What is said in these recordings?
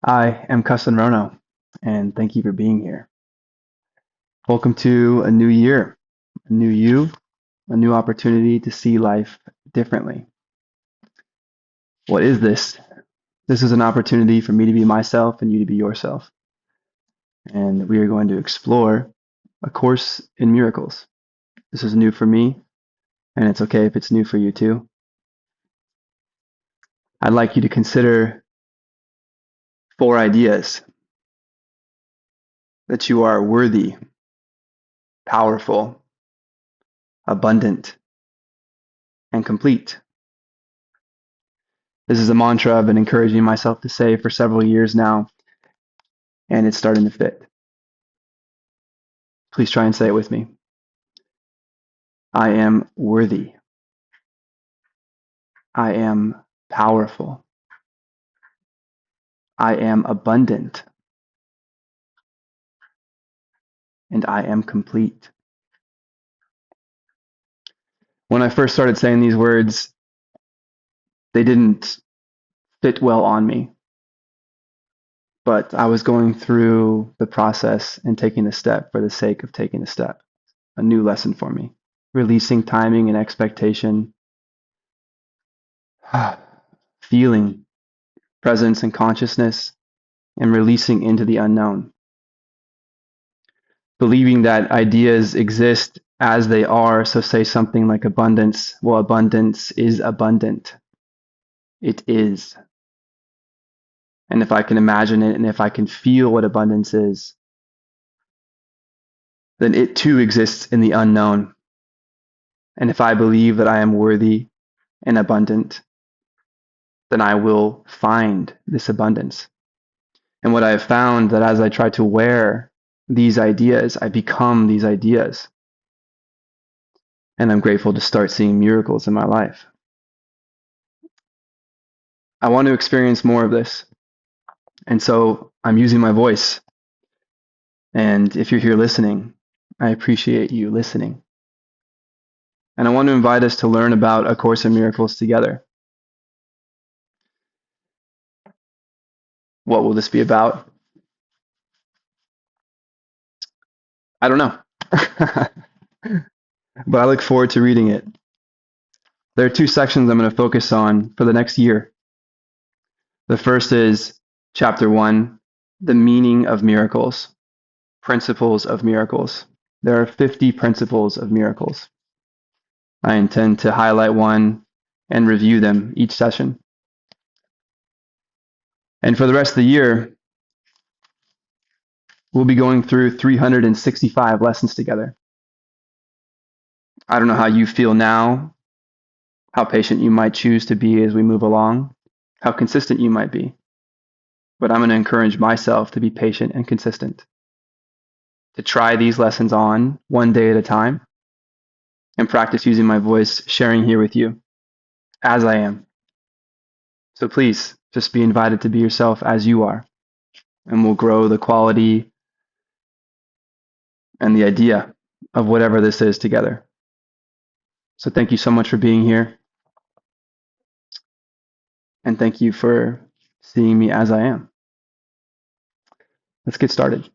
I am Kesten Rono, and thank you for being here. Welcome to a new year, a new you, a new opportunity to see life differently. What is this? This is an opportunity for me to be myself and you to be yourself. And we are going to explore A Course in Miracles. This is new for me, and it's okay if it's new for you too. I'd like you to consider 4 ideas that you are worthy, powerful, abundant, and complete. This is a mantra I've been encouraging myself to say for several years now, and it's starting to fit. Please try and say it with me. I am worthy. I am powerful. I am abundant. And I am complete. When I first started saying these words, they didn't fit well on me, but I was going through the process and taking the step for the sake of taking the step. A new lesson for me. Releasing timing and expectation. Feeling presence and consciousness, and releasing into the unknown. Believing that ideas exist as they are. So say something like abundance. Well, abundance is abundant. It is. And if I can imagine it and if I can feel what abundance is, then it too exists in the unknown. And if I believe that I am worthy and abundant, then I will find this abundance. And what I have found that as I try to wear these ideas, I become these ideas. And I'm grateful to start seeing miracles in my life. I want to experience more of this. And so I'm using my voice. And if you're here listening, I appreciate you listening. And I want to invite us to learn about A Course in Miracles together. What will this be about? I don't know. But I look forward to reading it. There are 2 sections I'm going to focus on for the next year. The first is Chapter 1, The Meaning of Miracles, Principles of Miracles. There are 50 principles of miracles. I intend to highlight one and review them each session. And for the rest of the year, we'll be going through 365 lessons together. I don't know how you feel now, how patient you might choose to be as we move along, how consistent you might be. But I'm going to encourage myself to be patient and consistent, to try these lessons on one day at a time, and practice using my voice, sharing here with you as I am. So please just be invited to be yourself as you are, and we'll grow the quality and the idea of whatever this is together. So thank you so much for being here, and thank you for seeing me as I am. Let's get started.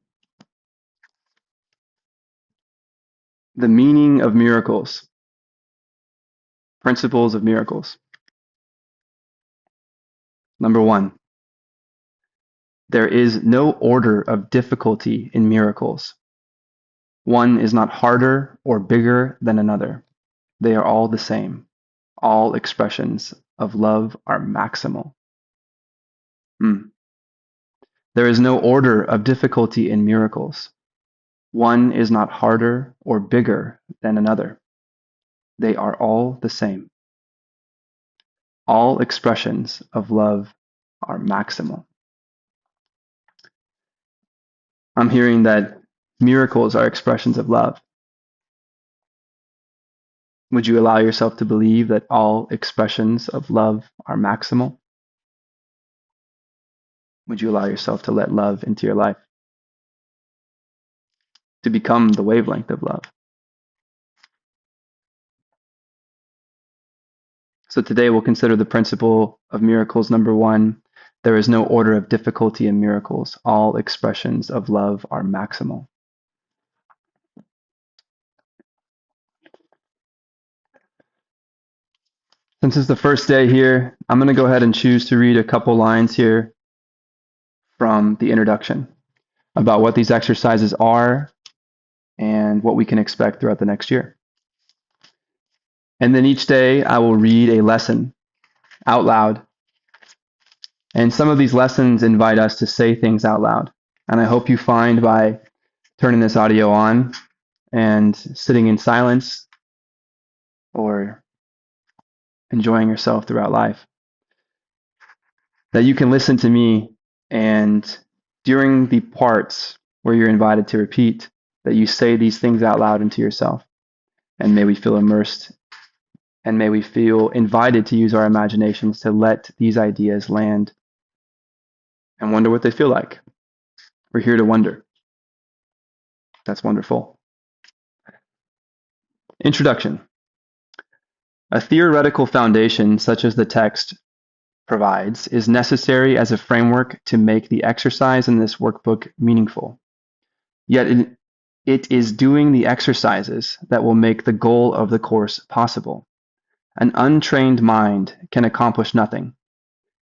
The meaning of miracles, principles of miracles. Number 1, there is no order of difficulty in miracles. One is not harder or bigger than another. They are all the same. All expressions of love are maximal. There is no order of difficulty in miracles. One is not harder or bigger than another. They are all the same. All expressions of love are maximal. I'm hearing that miracles are expressions of love. Would you allow yourself to believe that all expressions of love are maximal? Would you allow yourself to let love into your life? To become the wavelength of love? So today we'll consider the principle of miracles number 1, There is no order of difficulty in miracles. All expressions of love are maximal. Since it's the first day here, I'm going to go ahead and choose to read a couple lines here from the introduction about what these exercises are and what we can expect throughout the next year. And then each day I will read a lesson out loud. And some of these lessons invite us to say things out loud. And I hope you find by turning this audio on and sitting in silence or enjoying yourself throughout life, that you can listen to me, and during the parts where you're invited to repeat, that you say these things out loud into yourself. And may we feel immersed, and may we feel invited to use our imaginations to let these ideas land and wonder what they feel like. We're here to wonder. That's wonderful. Introduction. A theoretical foundation such as the text provides is necessary as a framework to make the exercise in this workbook meaningful. Yet it is doing the exercises that will make the goal of the course possible. An untrained mind can accomplish nothing.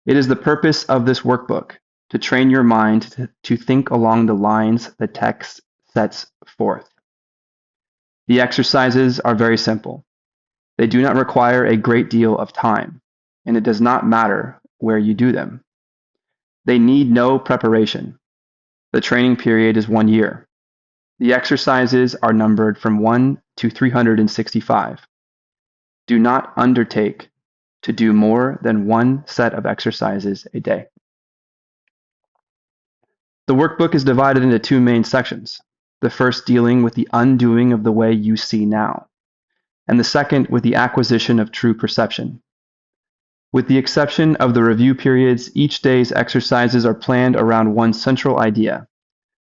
It is the purpose of this workbook to train your mind to think along the lines the text sets forth. The exercises are very simple. They do not require a great deal of time, and it does not matter where you do them. They need no preparation. The training period is 1 year. The exercises are numbered from 1 to 365. Do not undertake to do more than one set of exercises a day. The workbook is divided into two main sections. The first dealing with the undoing of the way you see now, and the second with the acquisition of true perception. With the exception of the review periods, each day's exercises are planned around one central idea,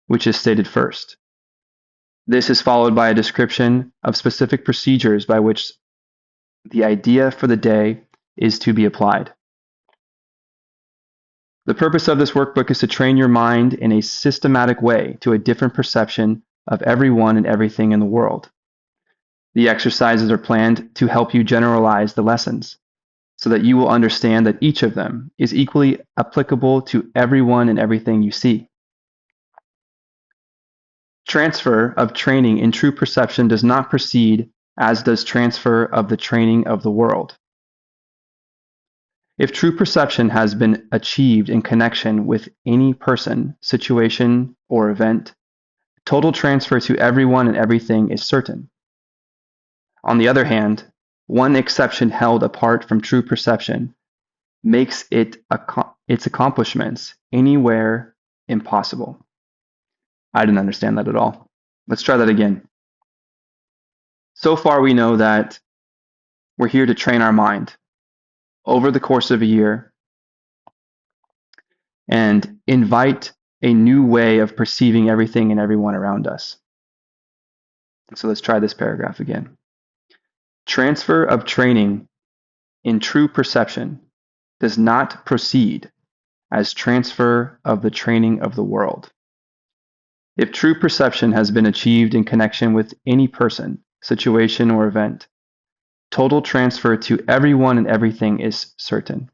which is stated first. This is followed by a description of specific procedures by which the idea for the day is to be applied. The purpose of this workbook is to train your mind in a systematic way to a different perception of everyone and everything in the world. The exercises are planned to help you generalize the lessons, so that you will understand that each of them is equally applicable to everyone and everything you see. Transfer of training in true perception does not proceed as does transfer of the training of the world. If true perception has been achieved in connection with any person, situation, or event, total transfer to everyone and everything is certain. On the other hand, one exception held apart from true perception makes its accomplishments anywhere impossible. I didn't understand that at all. Let's try that again. So far, we know that we're here to train our mind over the course of a year and invite a new way of perceiving everything and everyone around us. So let's try this paragraph again. Transfer of training in true perception does not proceed as transfer of the training of the world. If true perception has been achieved in connection with any person, situation, or event, total transfer to everyone and everything is certain.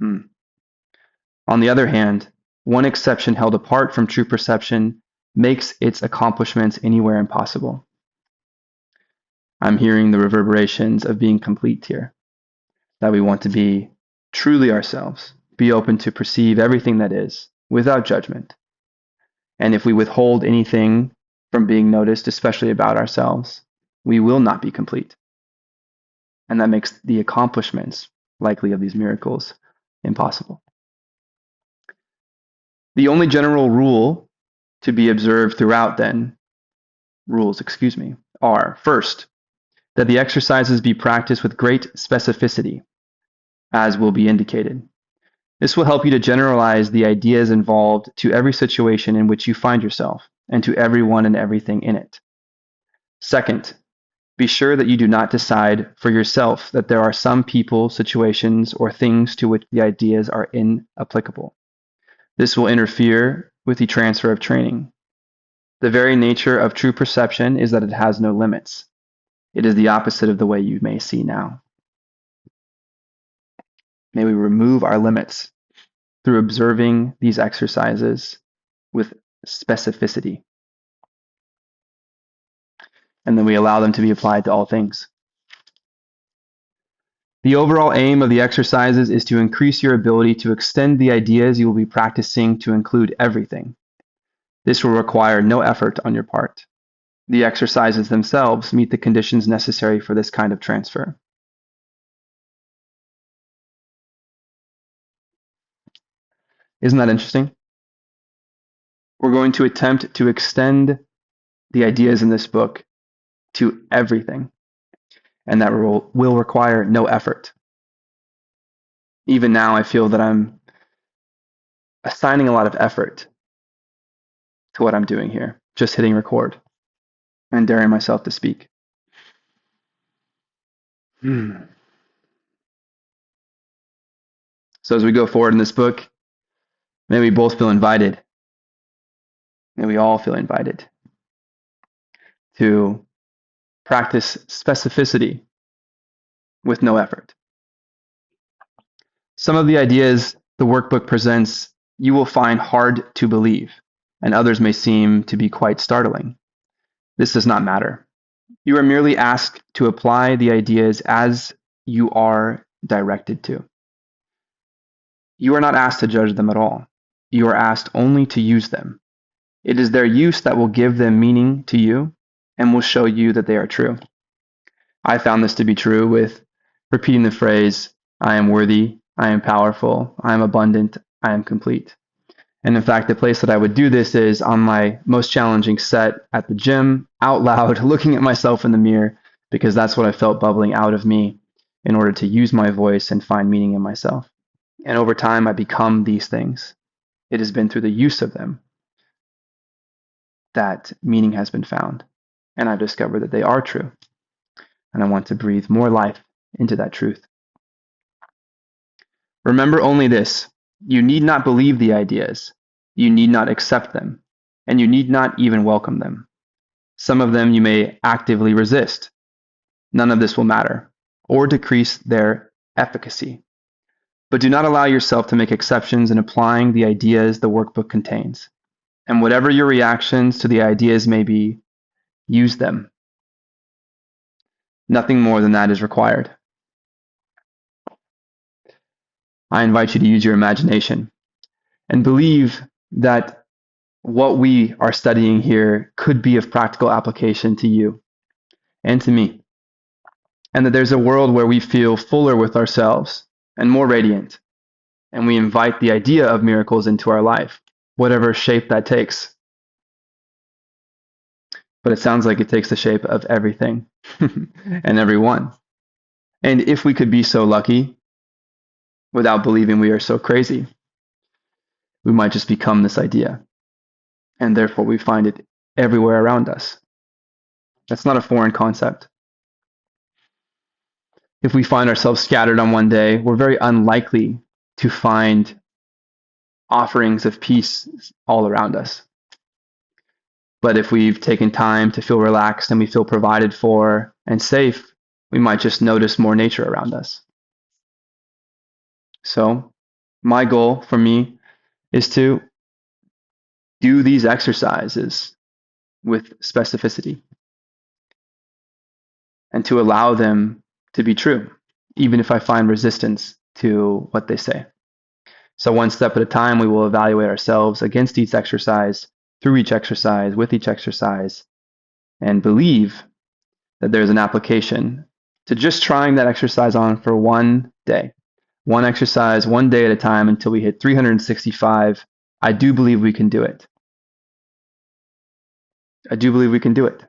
On the other hand, one exception held apart from true perception makes its accomplishments anywhere impossible. I'm hearing the reverberations of being complete here, that we want to be truly ourselves, be open to perceive everything that is, without judgment. And if we withhold anything from being noticed, especially about ourselves, we will not be complete. And that makes the accomplishments, likely of these miracles, impossible. The only general rule to be observed throughout are, first, that the exercises be practiced with great specificity, as will be indicated. This will help you to generalize the ideas involved to every situation in which you find yourself, and to everyone and everything in it. Second, be sure that you do not decide for yourself that there are some people, situations, or things to which the ideas are inapplicable. This will interfere with the transfer of training. The very nature of true perception is that it has no limits. It is the opposite of the way you may see now. May we remove our limits through observing these exercises with specificity. And then we allow them to be applied to all things. The overall aim of the exercises is to increase your ability to extend the ideas you will be practicing to include everything. This will require no effort on your part. The exercises themselves meet the conditions necessary for this kind of transfer. Isn't that interesting? We're going to attempt to extend the ideas in this book to everything, and that will require no effort. Even now, I feel that I'm assigning a lot of effort to what I'm doing here, just hitting record and daring myself to speak. So as we go forward in this book, may we both feel invited. May we all feel invited to practice specificity with no effort. Some of the ideas the workbook presents you will find hard to believe, and others may seem to be quite startling. This does not matter. You are merely asked to apply the ideas as you are directed to. You are not asked to judge them at all. You are asked only to use them. It is their use that will give them meaning to you and will show you that they are true. I found this to be true with repeating the phrase, I am worthy, I am powerful, I am abundant, I am complete. And in fact, the place that I would do this is on my most challenging set at the gym, out loud, looking at myself in the mirror, because that's what I felt bubbling out of me in order to use my voice and find meaning in myself. And over time, I become these things. It has been through the use of them that meaning has been found. And I've discovered that they are true. And I want to breathe more life into that truth. Remember only this: you need not believe the ideas, you need not accept them, and you need not even welcome them. Some of them you may actively resist. None of this will matter or decrease their efficacy. But do not allow yourself to make exceptions in applying the ideas the workbook contains. And whatever your reactions to the ideas may be, use them. Nothing more than that is required. I invite you to use your imagination and believe that what we are studying here could be of practical application to you and to me, and that there's a world where we feel fuller with ourselves and more radiant, and we invite the idea of miracles into our life, whatever shape that takes. But it sounds like it takes the shape of everything and everyone. And if we could be so lucky, without believing we are so crazy, we might just become this idea. And therefore we find it everywhere around us. That's not a foreign concept. If we find ourselves scattered on one day, we're very unlikely to find offerings of peace all around us. But if we've taken time to feel relaxed and we feel provided for and safe, we might just notice more nature around us. So my goal for me is to do these exercises with specificity and to allow them to be true, even if I find resistance to what they say. So one step at a time, we will evaluate ourselves against each exercise, through each exercise, with each exercise, and believe that there's an application to just trying that exercise on for one day. One exercise, one day at a time until we hit 365. I do believe we can do it. I do believe we can do it.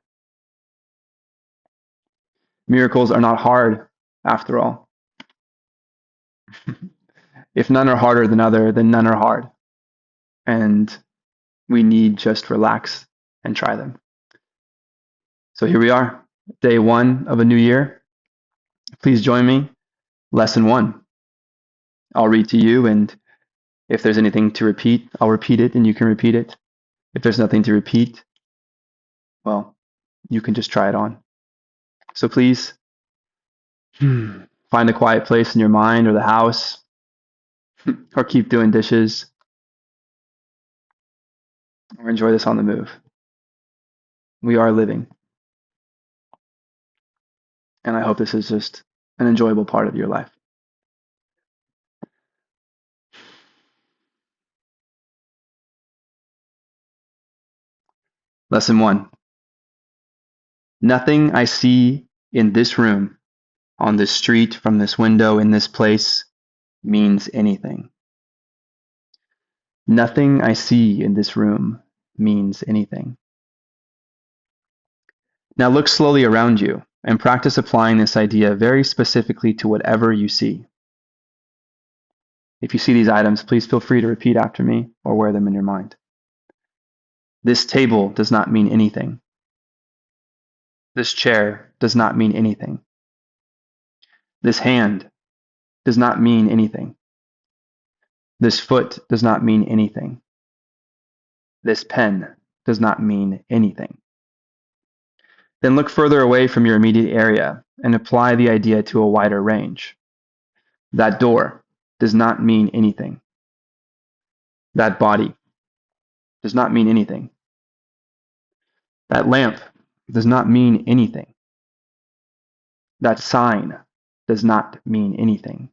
Miracles are not hard, after all. If none are harder than other, then none are hard. And we need just relax and try them. So here we are, day 1 of a new year. Please join me. Lesson 1. I'll read to you, and If there's anything to repeat, I'll repeat it and you can repeat it. If there's nothing to repeat, well, you can just try it on. So please find a quiet place in your mind or the house, or keep doing dishes, or enjoy this on the move. We are living, and I hope this is just an enjoyable part of your life. Lesson 1. Nothing I see in this room, on this street, from this window, in this place, means anything. Nothing I see in this room means anything. Now look slowly around you and practice applying this idea very specifically to whatever you see. If you see these items, please feel free to repeat after me or wear them in your mind. This table does not mean anything. This chair does not mean anything. This hand does not mean anything. This foot does not mean anything. This pen does not mean anything. Then look further away from your immediate area and apply the idea to a wider range. That door does not mean anything. That body does not mean anything. That lamp does not mean anything. That sign does not mean anything.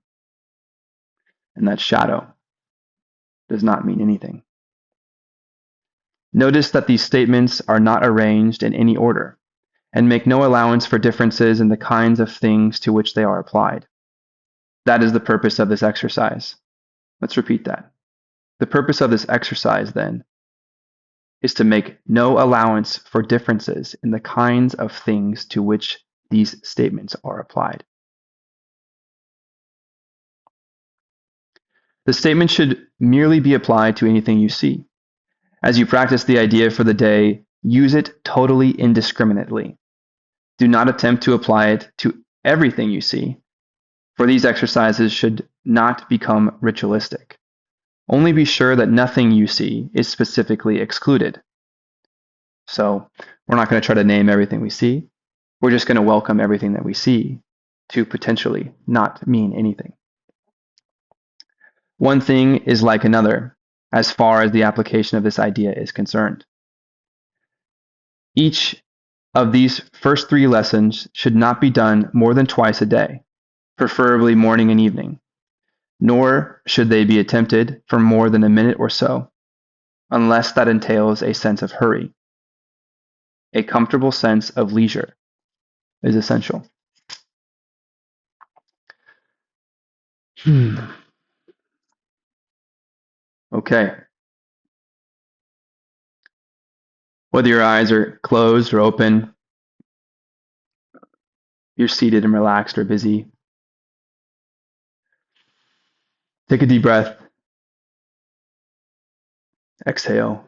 And that shadow does not mean anything. Notice that these statements are not arranged in any order and make no allowance for differences in the kinds of things to which they are applied. That is the purpose of this exercise. Let's repeat that. The purpose of this exercise, then, is to make no allowance for differences in the kinds of things to which these statements are applied. The statement should merely be applied to anything you see. As you practice the idea for the day, use it totally indiscriminately. Do not attempt to apply it to everything you see, for these exercises should not become ritualistic. Only be sure that nothing you see is specifically excluded. So we're not going to try to name everything we see. We're just going to welcome everything that we see to potentially not mean anything. One thing is like another as far as the application of this idea is concerned. Each of these first 3 lessons should not be done more than twice a day, preferably morning and evening, nor should they be attempted for more than a minute or so, unless that entails a sense of hurry. A comfortable sense of leisure is essential. Okay. Whether your eyes are closed or open, you're seated and relaxed or busy, take a deep breath. Exhale.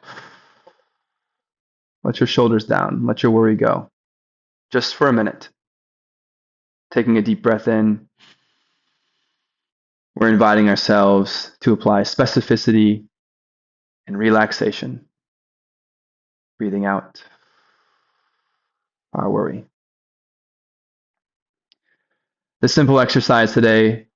Let your shoulders down. Let your worry go. Just for a minute. Taking a deep breath in, we're inviting ourselves to apply specificity and relaxation. Breathing out our worry. The simple exercise today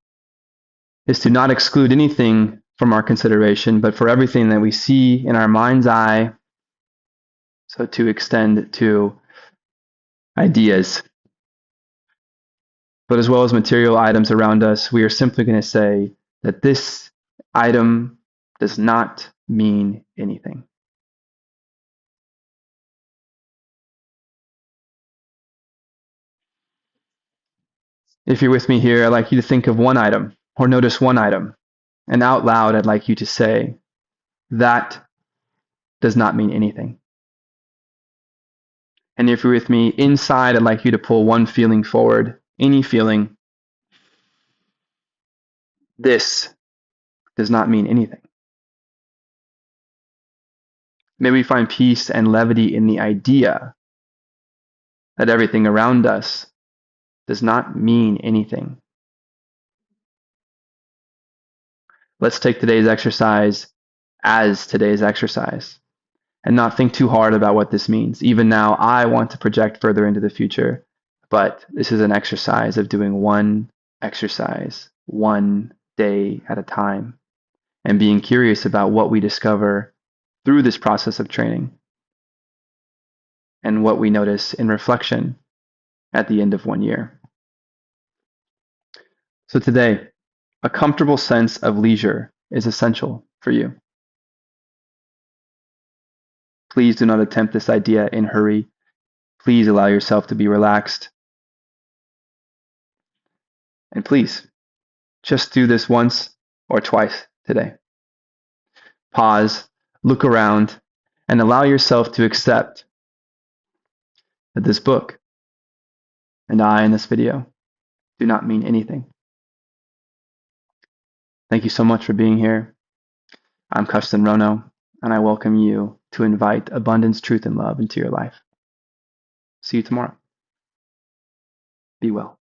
is to not exclude anything from our consideration, but for everything that we see in our mind's eye, so to extend to ideas, but as well as material items around us, we are simply going to say that this item does not mean anything. If you're with me here, I'd like you to think of one item or notice one item, and out loud, I'd like you to say, that does not mean anything. And if you're with me inside, I'd like you to pull one feeling forward, any feeling. This does not mean anything. May we find peace and levity in the idea that everything around us does not mean anything. Let's take today's exercise as today's exercise and not think too hard about what this means. Even now, I want to project further into the future, but this is an exercise of doing one exercise, one day at a time, and being curious about what we discover through this process of training and what we notice in reflection at the end of 1 year. So today, a comfortable sense of leisure is essential for you. Please do not attempt this idea in hurry. Please allow yourself to be relaxed. And please, just do this once or twice today. Pause, look around, and allow yourself to accept that this book and I in this video do not mean anything. Thank you so much for being here. I'm Kesten Rono, and I welcome you to invite abundance, truth, and love into your life. See you tomorrow. Be well.